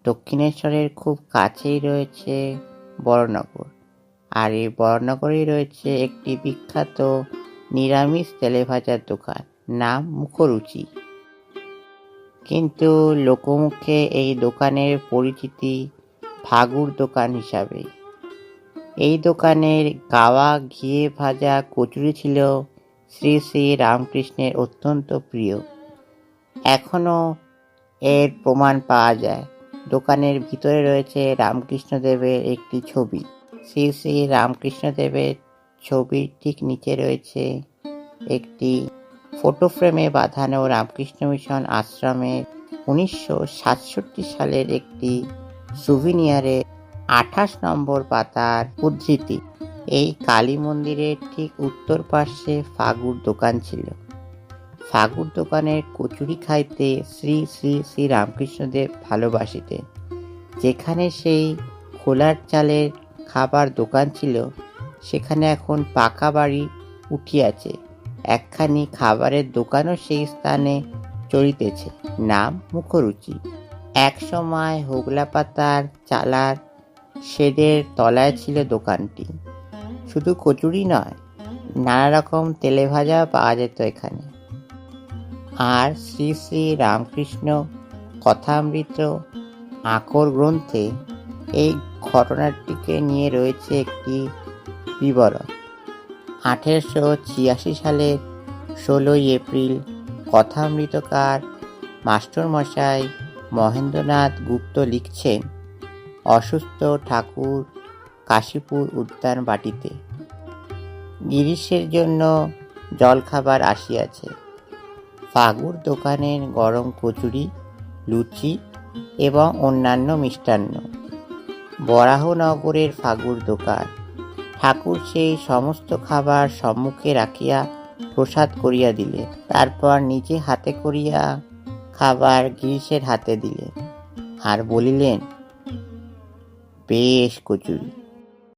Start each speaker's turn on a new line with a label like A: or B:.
A: দক্ষিণেশ্বরের খুব কাছেই রয়েছে বড়নগর, আর এই বড়নগরেই রয়েছে একটি বিখ্যাত নিরামিষ তেলেভাজার দোকান, নাম মুখরুচি। কিন্তু লোকমুখে এই দোকানের পরিচিতি ফাগুর দোকান হিসাবে। এই দোকানের গাওয়া ঘিয়ে ভাজা কচুরি ছিল শ্রী শ্রী রামকৃষ্ণের অত্যন্ত প্রিয়। এখনো এর প্রমাণ পাওয়া যায়। দোকানের ভিতরে রয়েছে রামকৃষ্ণদেবের একটি ছবি। শ্রী শ্রী রামকৃষ্ণদেবের ছবির ঠিক নিচে রয়েছে একটি ফটো ফ্রেমে বাঁধানো রামকৃষ্ণ মিশন আশ্রমের 1967 সালের একটি সুভিনিয়ারে 28 নম্বর পাতার উদ্ধৃতি। এই কালী মন্দিরের ঠিক উত্তর পাশে ফাগুর দোকান ছিল। ফাগুর দোকানের কচুরি খাইতে শ্রী শ্রী শ্রী রামকৃষ্ণদেব ভালোবাসিতেন। যেখানে সেই খোলার চালের খাবার দোকান ছিল, সেখানে এখন পাকা বাড়ি উঠিয়াছে। একখানি খাবারের দোকানও সেই স্থানে চলিতেছে, নাম মুখরুচি। এক সময় হোগলা পাতার চালার শেডের তলায় ছিল দোকানটি। শুধু কচুরি নয়, নানা রকম তেলেভাজা পাওয়া যেত এখানে। আর শ্রী শ্রী রামকৃষ্ণ কথামৃত আকর গ্রন্থে এই ঘটনাটিকে নিয়ে রয়েছে একটি বিবরণ। 1886 সালের 16 এপ্রিল কথামৃতকার মাস্টারমশাই মহেন্দ্রনাথ গুপ্ত লিখছেন, অসুস্থ ঠাকুর কাশীপুর উদ্যান বাটিতে গিরিশের জন্য জলখাবার আসিয়াছে। ফাগুর দোকানের গরম কচুরি, লুচি এবং অন্যান্য মিষ্টান্ন। বরাহনগরের ফাগুর দোকান। ঠাকুর সেই সমস্ত খাবার সম্মুখে রাখিয়া প্রসাদ করিয়া দিলেন। তারপর নিজে হাতে করিয়া খাবার গিরিশের হাতে দিলেন আর বলিলেন, বেশ কচুরি।